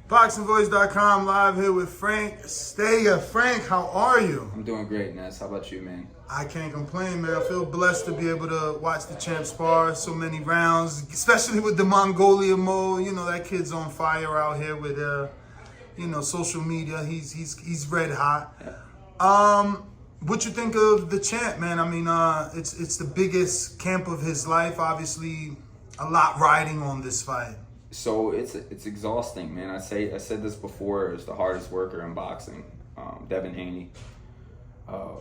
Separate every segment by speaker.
Speaker 1: ThaBoxingvoice.com live here with Frank Stea. Frank, how are you?
Speaker 2: I'm doing great, Ness. How about you, man?
Speaker 1: I can't complain, man. I feel blessed to be able to watch the champ spar so many rounds, especially with the Mongolia mode. You know, that kid's on fire out here with, social media. He's red hot. What you think of the champ, man? I mean, it's the biggest camp of his life. Obviously, a lot riding on this fight.
Speaker 2: So it's exhausting, man. I said this before. It's the hardest worker in boxing, Devin Haney.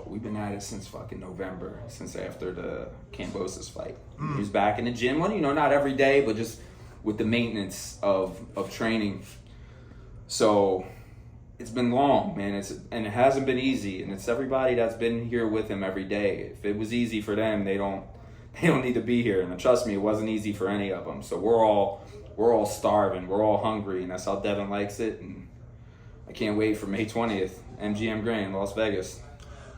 Speaker 2: We've been at it since fucking November, since after the Kambosos fight. He was back in the gym, not every day, but just with the maintenance of training. So it's been long, man. And it hasn't been easy. And it's everybody that's been here with him every day. If it was easy for them, they don't need to be here. And trust me, it wasn't easy for any of them. So we're all starving. We're all hungry, and that's how Devin likes it. And I can't wait for May 20th, MGM Grand, Las Vegas.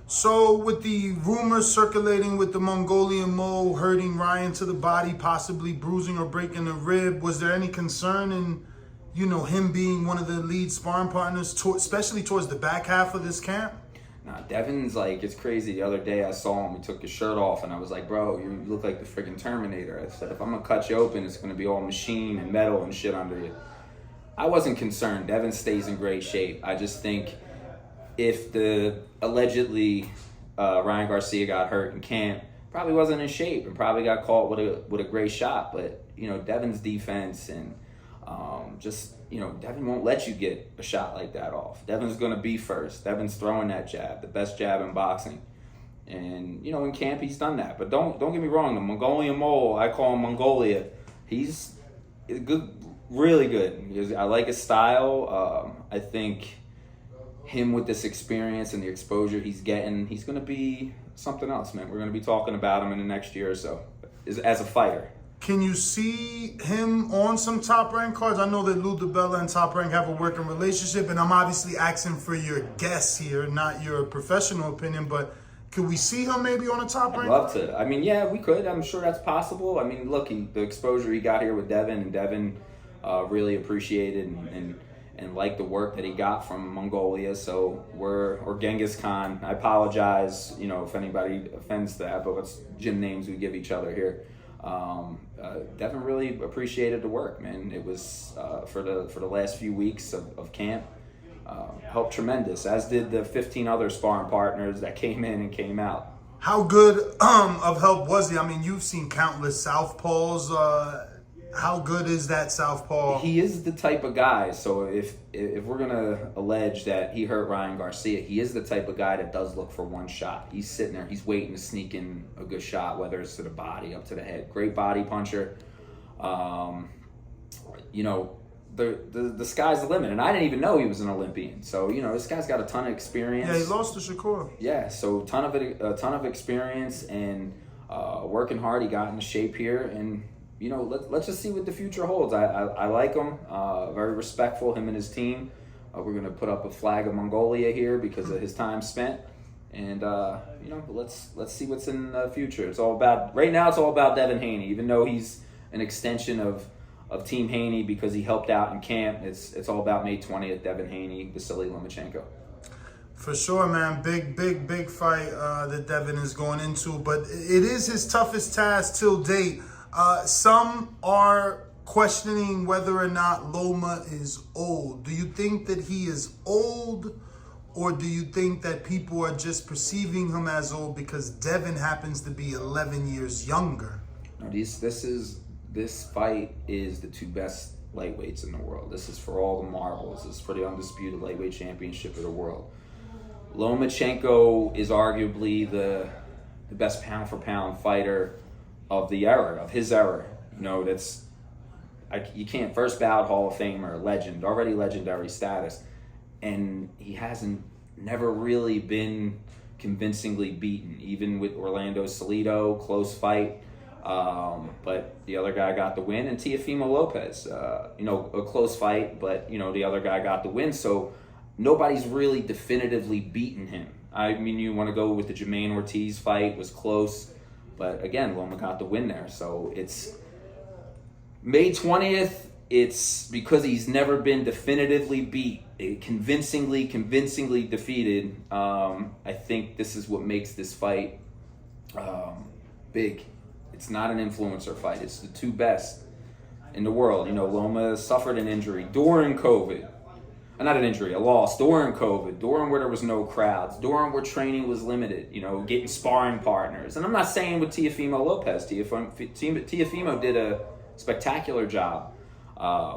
Speaker 1: So with the rumors circulating with the Mongolian Mo hurting Ryan to the body, possibly bruising or breaking a rib, was there any concern in, him being one of the lead sparring partners, especially towards the back half of this camp?
Speaker 2: Nah, Devin's it's crazy. The other day I saw him, he took his shirt off, and I was like, bro, you look like the freaking Terminator. I said, if I'm going to cut you open, it's going to be all machine and metal and shit under you. I wasn't concerned. Devin stays in great shape. I just think if the allegedly Ryan Garcia got hurt in camp, probably wasn't in shape and probably got caught with a great shot. But, Devin's defense and Devin won't let you get a shot like that off. Devin's going to be first. Devin's throwing that jab, the best jab in boxing. And, in camp, he's done that. But don't get me wrong, the Mongolian Mole, I call him Mongolia, he's good, really good. I like his style. I think him with this experience and the exposure he's getting, he's going to be something else, man. We're going to be talking about him in the next year or so as a fighter.
Speaker 1: Can you see him on some Top Rank cards? I know that Lou DiBella and Top Rank have a working relationship, and I'm obviously asking for your guess here, not your professional opinion, but could we see him maybe on a Top Rank?
Speaker 2: I'd love to. I mean, yeah, we could. I'm sure that's possible. I mean, look, the exposure he got here with Devin, and Devin really appreciated and liked the work that he got from Mongolia. So or Genghis Khan. I apologize, if anybody offends that, but what's gym names we give each other here. Devin really appreciated the work, man. It was for the last few weeks of camp, helped tremendous, as did the 15 other sparring partners that came in and came out. How
Speaker 1: good of help was he? I mean, you've seen countless southpaws. How good is that southpaw?
Speaker 2: He is the type of guy. So if we're gonna allege that he hurt Ryan Garcia, he is the type of guy that does look for one shot. He's sitting there, he's waiting to sneak in a good shot, whether it's to the body, up to the head. Great body puncher. The sky's the limit, and I didn't even know he was an Olympian. So this guy's got a ton of experience.
Speaker 1: Yeah, he lost to Shakur.
Speaker 2: Yeah, so a ton of experience and working hard. He got into shape here, and let's just see what the future holds. I like him. Very respectful, him and his team. We're going to put up a flag of Mongolia here because of his time spent. And, let's see what's in the future. Right now it's all about Devin Haney. Even though he's an extension of Team Haney because he helped out in camp, it's all about May 20th, Devin Haney, Vasily Lomachencko.
Speaker 1: For sure, man. Big fight that Devin is going into. But it is his toughest task till date. Some are questioning whether or not Loma is old. Do you think that he is old, or do you think that people are just perceiving him as old because Devin happens to be 11 years younger?
Speaker 2: No, this fight is the two best lightweights in the world. This is for all the marbles. This is for the undisputed lightweight championship of the world. Lomachencko is arguably the best pound for pound fighter of his era. You can't, first ballot Hall of Famer, legend, already legendary status, and he hasn't never really been convincingly beaten, even with Orlando Salido, close fight, but the other guy got the win, and Teofimo Lopez, a close fight, but the other guy got the win, so nobody's really definitively beaten him. I mean, you want to go with the Jermaine Ortiz fight, was close. But again, Loma got the win there. So it's May 20th. it's because he's never been definitively beat, convincingly defeated. I think this is what makes this fight big. It's not an influencer fight. It's the two best in the world. You know, Loma suffered an injury during COVID. Not an injury, a loss during COVID, during where there was no crowds, during where training was limited, you know, getting sparring partners. And I'm not saying with Teofimo Lopez. Teofimo did a spectacular job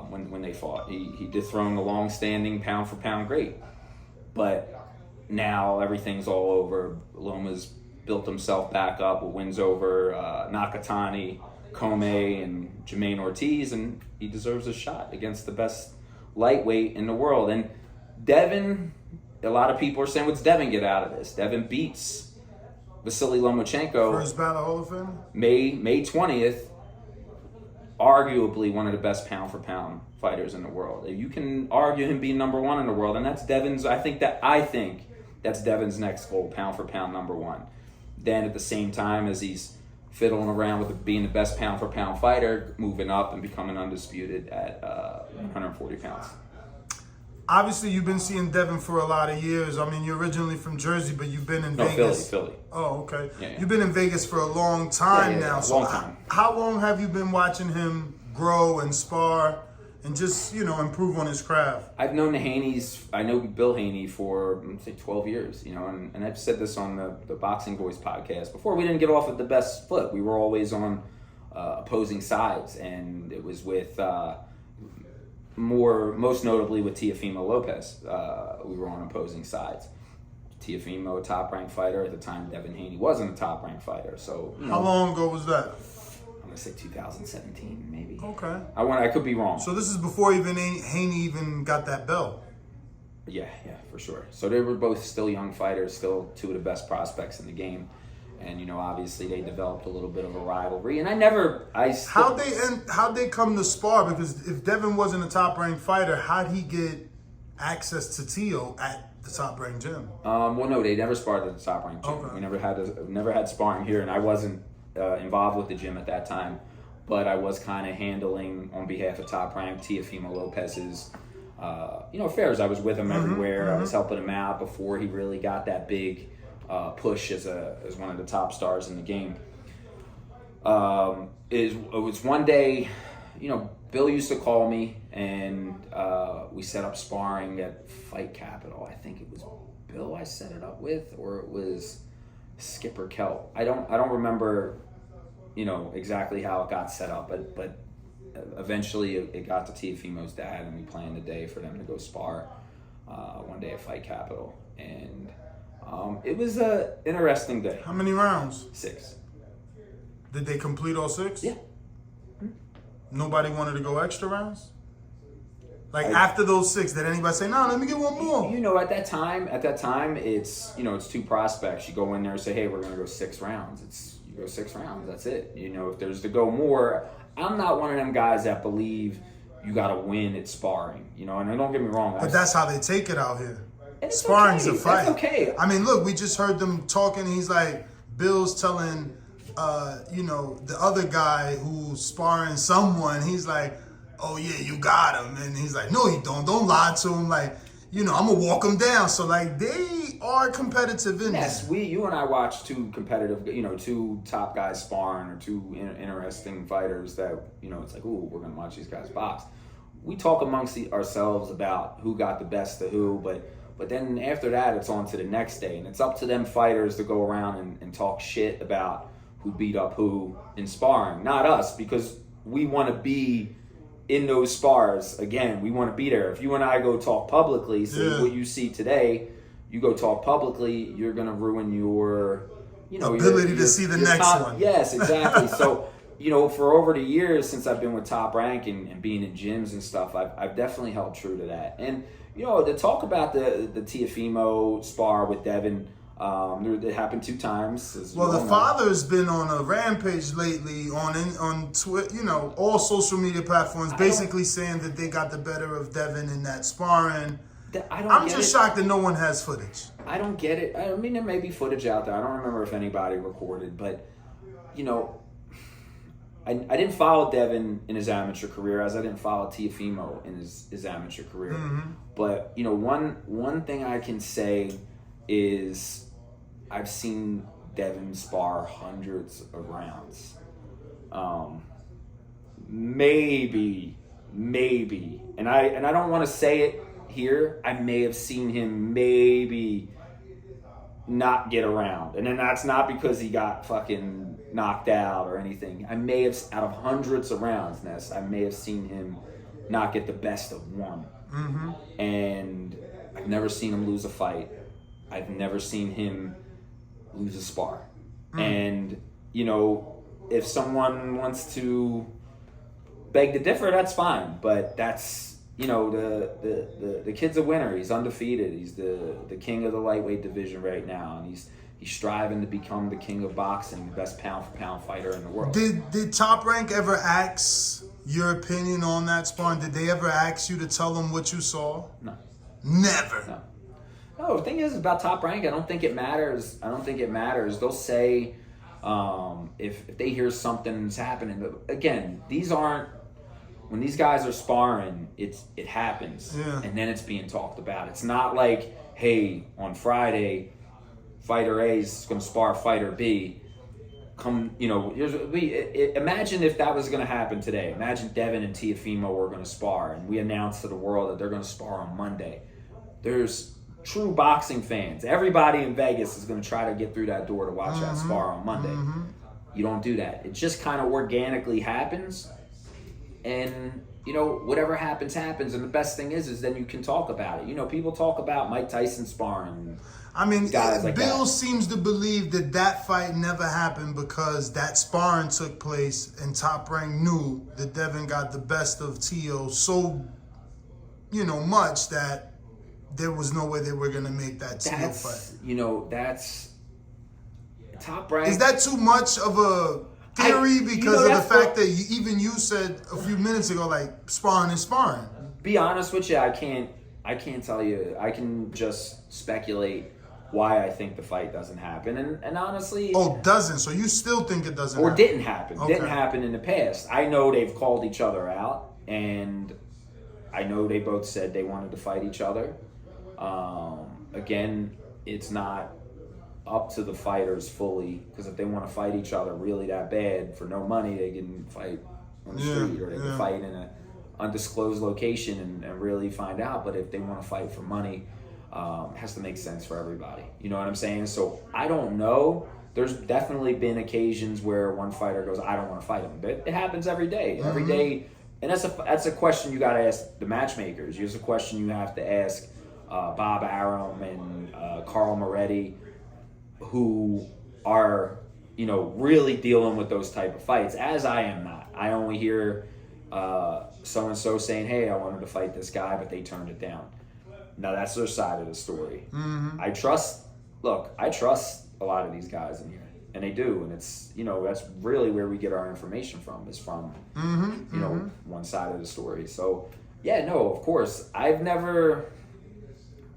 Speaker 2: when they fought. He dethroned the long-standing pound-for-pound great. But now everything's all over. Loma's built himself back up with wins over Nakatani, Comey, and Jermaine Ortiz, and he deserves a shot against the best lightweight in the world. And Devin, a lot of people are saying, what's Devin get out of this? Devin beats Vasily Lomachencko.
Speaker 1: First battle Hall of Fame? May
Speaker 2: 20th. Arguably one of the best pound-for-pound fighters in the world. You can argue him being number one in the world, and that's Devin's. I think that's Devin's next goal, pound-for-pound number one. Then at the same time as he's fiddling around with being the best pound-for-pound fighter, moving up and becoming undisputed at 140 pounds.
Speaker 1: Obviously, you've been seeing Devin for a lot of years. I mean, you're originally from Jersey, but you've been in Vegas.
Speaker 2: Philly.
Speaker 1: Oh, okay.
Speaker 2: Yeah.
Speaker 1: You've been in Vegas for a long time now.
Speaker 2: Long time.
Speaker 1: How long have you been watching him grow and spar and just, you know, improve on his craft?
Speaker 2: I've known I know Bill Haney for, say, 12 years, you know, and I've said this on the Boxing Voice podcast. Before, we didn't get off at the best foot. We were always on opposing sides, and it was with... most notably with Teofimo Lopez, we were on opposing sides. Teofimo, a top-ranked fighter at the time. Devin Haney wasn't a top-ranked fighter. So, you know,
Speaker 1: how long ago was that?
Speaker 2: I'm gonna say 2017, maybe.
Speaker 1: Okay.
Speaker 2: I could be wrong.
Speaker 1: So this is before even Haney even got that belt.
Speaker 2: Yeah, for sure. So they were both still young fighters, still two of the best prospects in the game. And, you know, obviously they developed a little bit of a rivalry. And how'd they come to spar? Because if Devin wasn't a top-ranked fighter, how'd he get access to Teo at the top-ranked gym? Well, no, they never sparred at the top-ranked gym. Okay. We never had sparring here, and I wasn't involved with the gym at that time. But I was kind of handling, on behalf of top-ranked, Teofimo Lopez's, affairs. I was with him everywhere. Mm-hmm. I was helping him out before he really got that big... push as one of the top stars in the game. It was one day, you know, Bill used to call me and we set up sparring at Fight Capital. I think it was Bill I set it up with, or it was Skipper Kelp. I don't remember, you know, exactly how it got set up, but eventually it got to Teofimo's dad, and we planned a day for them to go spar one day at Fight Capital. And it was an interesting day.
Speaker 1: How many rounds?
Speaker 2: 6.
Speaker 1: Did they complete all 6?
Speaker 2: Yeah.
Speaker 1: Nobody wanted to go extra rounds? After those 6, did anybody say, no, let me get one more?
Speaker 2: You know, at that time, it's, you know, it's 2 prospects. You go in there and say, hey, we're going to go 6 rounds. You go 6 rounds, that's it. You know, if there's to go more, I'm not one of them guys that believe you got to win at sparring. You know, and don't get me wrong.
Speaker 1: But that's how they take it out here. Sparring's a fight.
Speaker 2: That's okay.
Speaker 1: I mean, look, we just heard them talking. He's like, Bill's telling, the other guy who's sparring someone, he's like, oh, yeah, you got him. And he's like, no, you don't. Don't lie to him. Like, you know, I'm going to walk him down. So, like, they are competitive in
Speaker 2: yes,
Speaker 1: there.
Speaker 2: You and I watched 2 competitive, you know, 2 top guys sparring, or 2 interesting fighters that, you know, it's like, ooh, we're going to watch these guys box. We talk amongst ourselves about who got the best of who, but then after that, it's on to the next day. And it's up to them fighters to go around and talk shit about who beat up who in sparring. Not us, because we want to be in those spars. Again, we want to be there. If you and I go talk publicly, what you see today, you go talk publicly, you're going to ruin your, you know,
Speaker 1: ability to see the next one.
Speaker 2: Yes, exactly. So, you know, for over the years since I've been with Top Rank and being in gyms and stuff, I've definitely held true to that. And, you know, to talk about the Teofimo spar with Devin, it happened 2 times.
Speaker 1: Well, the father's been on a rampage lately on Twitter, you know, all social media platforms, basically saying that they got the better of Devin in that sparring. I'm just shocked that no one has footage.
Speaker 2: I don't get it. I mean, there may be footage out there. I don't remember if anybody recorded, but, you know, I didn't follow Devin in his amateur career as I didn't follow Teofimo in his amateur career.
Speaker 1: Mm-hmm.
Speaker 2: But, you know, one thing I can say is I've seen Devin spar hundreds of rounds. Maybe, and I don't want to say it here. I may have seen him maybe not get around, and then that's not because he got fucking knocked out or anything. I may have, out of hundreds of rounds, Ness, I may have seen him not get the best of one.
Speaker 1: Mm-hmm.
Speaker 2: And I've never seen him lose a fight. I've never seen him lose a spar. And, you know, if someone wants to beg to differ, that's fine. But that's, you know, the kid's a winner. He's undefeated. He's the king of the lightweight division right now. And he's striving to become the king of boxing, the best pound-for-pound fighter in the world.
Speaker 1: Did Top Rank ever ask your opinion on that sparring? Did they ever ask you to tell them what you saw?
Speaker 2: No.
Speaker 1: Never?
Speaker 2: No, the thing is about Top Rank, I don't think it matters. They'll say if they hear something's happening. But again, these aren't, when these guys are sparring, it happens.
Speaker 1: Yeah.
Speaker 2: And then it's being talked about. It's not like, hey, on Friday, fighter A is going to spar fighter B. Come, you know, imagine if that was going to happen today. Imagine Devin and Teofimo were going to spar, and we announced to the world that they're going to spar on Monday. There's true boxing fans. Everybody in Vegas is going to try to get through that door to watch that spar on Monday. You don't do that. It just kind of organically happens, and you know, whatever happens. And the best thing is then you can talk about it. You know, people talk about Mike Tyson sparring.
Speaker 1: I mean,
Speaker 2: guys like
Speaker 1: Bill
Speaker 2: that.
Speaker 1: seems to believe that fight never happened because that sparring took place and Top Rank knew that Devin got the best of Teo so, you know, much that there was no way they were going to make that Teo fight.
Speaker 2: You know, that's Top Rank.
Speaker 1: Is that too much of a theory because of the fact that even you said a few minutes ago, like, sparring is sparring?
Speaker 2: Be honest with you, I can't tell you. I can just speculate why I think the fight doesn't happen. And honestly...
Speaker 1: Oh, doesn't? So you still think it doesn't
Speaker 2: or
Speaker 1: happen?
Speaker 2: didn't happen.
Speaker 1: Okay.
Speaker 2: Didn't happen in the past. I know they've called each other out, and I know they both said they wanted to fight each other. Again, it's not up to the fighters fully, because if they want to fight each other really that bad for no money, they can fight on the street, or they can fight in an undisclosed location and really find out. But if they want to fight for money, it has to make sense for everybody. You know what I'm saying? So I don't know. There's definitely been occasions where one fighter goes, I don't want to fight him. But it happens every day. Every day. And that's a question you got to ask the matchmakers. Here's a question you have to ask Bob Arum and Carl Moretti, who are, you know, really dealing with those type of fights, as I am not. I only hear so-and-so saying, hey, I wanted to fight this guy, but they turned it down. Now, that's their side of the story. I trust a lot of these guys in here, and they do, and it's, you know, that's really where we get our information from, is from, you know, one side of the story. So, yeah, no, of course, I've never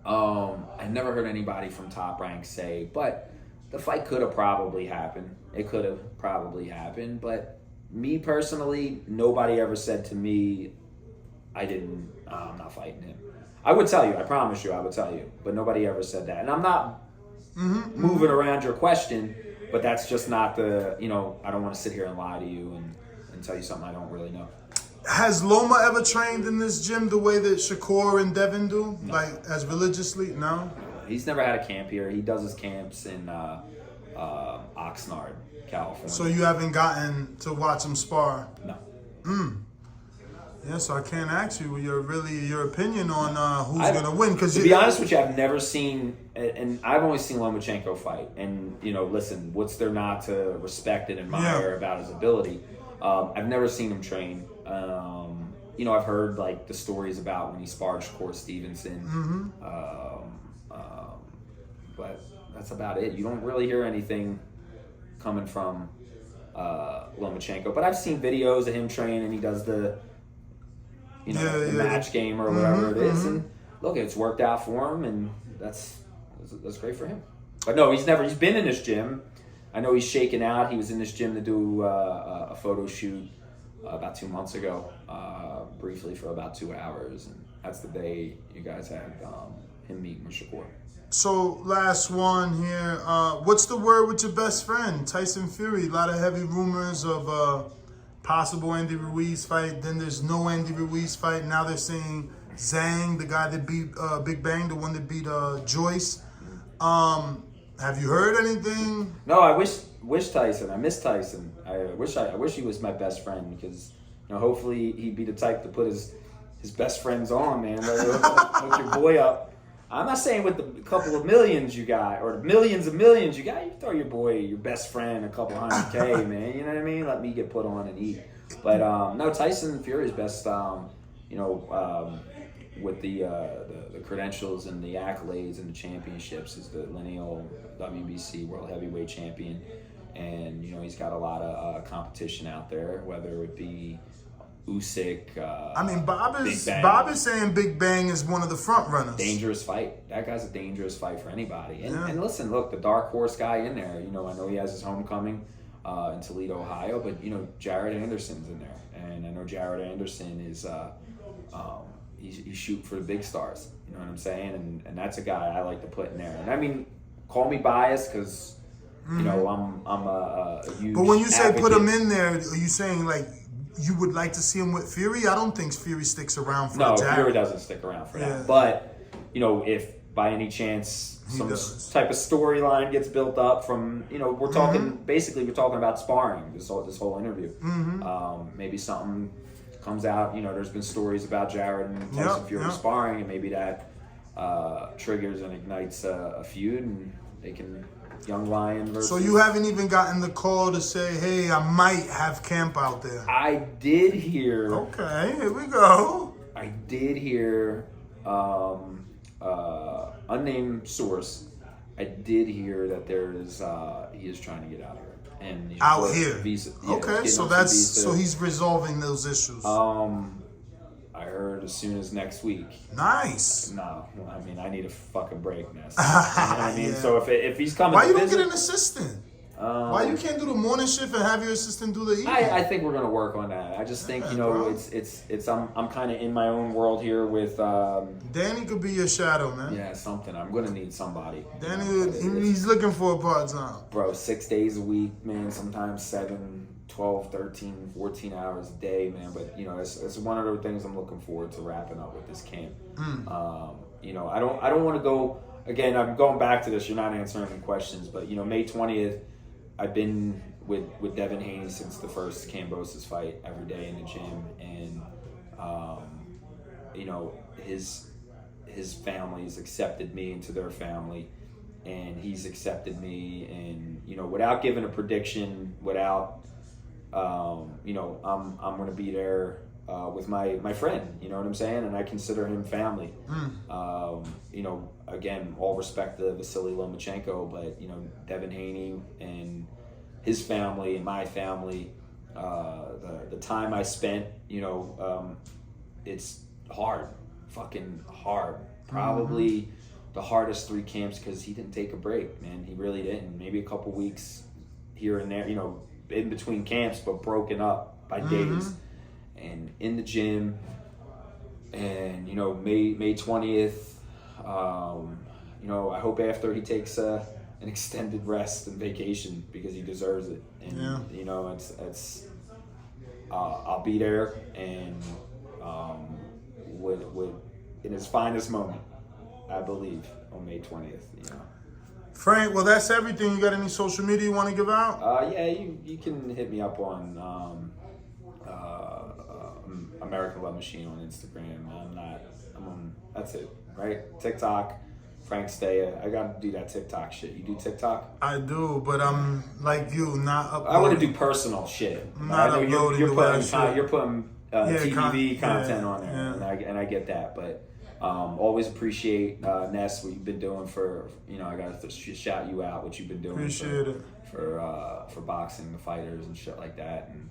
Speaker 2: heard anybody from Top Rank say, but the fight could have probably happened. It could have probably happened, but me personally, nobody ever said to me, I'm not fighting him. I would tell you, I promise you, I would tell you, but nobody ever said that. And I'm not moving around your question, but that's just not the, you know, I don't want to sit here and lie to you and tell you something I don't really know.
Speaker 1: Has Loma ever trained in this gym the way that Shakur and Devin do?
Speaker 2: No.
Speaker 1: Like, as religiously? No?
Speaker 2: He's never had a camp here. He does his camps in Oxnard, California.
Speaker 1: So you haven't gotten to watch him spar?
Speaker 2: No.
Speaker 1: Yeah, so I can't ask you your opinion on who's going to win.
Speaker 2: To be honest with you, I've never seen, and I've only seen Lomachencko fight. And, you know, listen, what's there not to respect and admire about his ability? I've never seen him train. You know, I've heard, like, the stories about when he sparred Shakur Stevenson. But that's about it. You don't really hear anything coming from Lomachencko. But I've seen videos of him train, and he does the... you know, the match game or whatever it is. And look, it's worked out for him, and that's great for him. But no, he's been in this gym. I know he's shaking out. He was in this gym to do a photo shoot about 2 months ago, briefly for about 2 hours, and that's the day you guys had him meeting with Shakur.
Speaker 1: So, last one here. What's the word with your best friend, Tyson Fury? A lot of heavy rumors of possible Andy Ruiz fight. Then there's no Andy Ruiz fight. Now they're saying Zhang, the guy that beat Big Bang, the one that beat Joyce. Have you heard anything?
Speaker 2: No, I wish Tyson. I miss Tyson. I wish he was my best friend because hopefully he'd be the type to put his best friends on, man. Hook your boy up. I'm not saying with the couple of millions you got or millions of millions you got, you throw your best friend a couple $100K, man. You know what I mean? Let me get put on and eat. But no, Tyson Fury's best. With the credentials and the accolades and the championships is the lineal WBC World Heavyweight Champion, and he's got a lot of competition out there, whether it be Usyk.
Speaker 1: Bob is saying Big Bang is one of the front runners.
Speaker 2: Dangerous fight. That guy's a dangerous fight for anybody. And listen, look, the dark horse guy in there. I know he has his homecoming in Toledo, Ohio, but Jared Anderson's in there, and I know Jared Anderson is. He's shooting for the big stars. You know what I'm saying? And that's a guy I like to put in there. And I mean, call me biased because I'm a huge.
Speaker 1: But when you say
Speaker 2: advocate.
Speaker 1: put him in there, are you saying like you would like to see him with Fury? I don't think Fury sticks around for Jared.
Speaker 2: No, Fury doesn't stick around for that. But if by any chance some type of storyline gets built up from we're talking basically we're talking about sparring this whole interview. Maybe something comes out, there's been stories about Jared and Tyson Fury sparring, and maybe that triggers and ignites a feud, and they can Young Lion versus.
Speaker 1: So you haven't even gotten the call to say, "Hey, I might have camp out there."
Speaker 2: I did hear.
Speaker 1: Okay, here we go.
Speaker 2: I did hear, unnamed source. I did hear that he is trying to get out of here. And
Speaker 1: out here.
Speaker 2: Visa,
Speaker 1: okay, so he's resolving those issues.
Speaker 2: I heard as soon as next week.
Speaker 1: Nice.
Speaker 2: No, I mean I need a fucking break, man. You know what I mean? So if he's coming,
Speaker 1: why you don't get an assistant? Why you can't do the morning shift and have your assistant do the evening?
Speaker 2: I think we're gonna work on that. I just think it's I'm kind of in my own world here with.
Speaker 1: Danny could be your shadow, man.
Speaker 2: Yeah, something. I'm gonna need somebody.
Speaker 1: Danny, he's looking for a part-time.
Speaker 2: Bro, 6 days a week, man. Sometimes 7, 12, 13, 14 hours a day, man. But it's one of the things I'm looking forward to wrapping up with this camp. I don't want to go again. I'm going back to this. You're not answering any questions, but May 20th. I've been with Devin Haney since the first Kambosos fight every day in the gym, and his family's accepted me into their family, and he's accepted me, and without giving a prediction, without I'm going to be there with my friend, you know what I'm saying, and I consider him family. Again, all respect to Vasily Lomachencko, but Devin Haney and his family and my family, the time I spent, it's hard, fucking hard. Probably the hardest 3 camps because he didn't take a break, man. He really didn't. Maybe a couple weeks here and there, in between camps, but broken up by days. And in the gym, and May 20th. I hope after he takes an extended rest and vacation because he deserves it. And it's I'll be there and with in his finest moment, I believe, on May 20th.
Speaker 1: Frank, well, that's everything. You got any social media you want to give out?
Speaker 2: Yeah, you can hit me up on American Love Machine on Instagram. I'm on. That's it, right? TikTok, Frank Stea. I got to do that TikTok shit. You do TikTok?
Speaker 1: I do, but I'm like you, not uploading.
Speaker 2: I want to do personal shit.
Speaker 1: Not uploading
Speaker 2: you're putting TVV content on there,
Speaker 1: yeah.
Speaker 2: and I get that, but. Always appreciate Ness, what you've been doing for I got to shout you out what you've been doing for boxing, the fighters and shit like that, and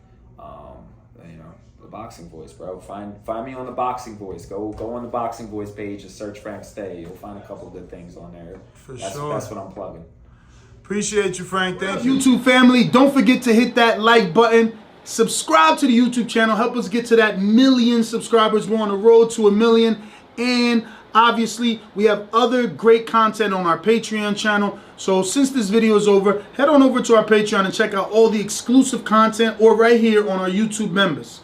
Speaker 2: the Boxing Voice, bro. Find me on the Boxing Voice. Go on the Boxing Voice page and search Frank Stea. You'll find a couple of good things on there. That's what I'm plugging.
Speaker 1: Appreciate you, Frank. Thank you.
Speaker 3: YouTube family, don't forget to hit that like button. Subscribe to the YouTube channel. Help us get to that 1 million subscribers. We're on the road to 1 million. And obviously, we have other great content on our Patreon channel. So since this video is over, head on over to our Patreon and check out all the exclusive content or right here on our YouTube members.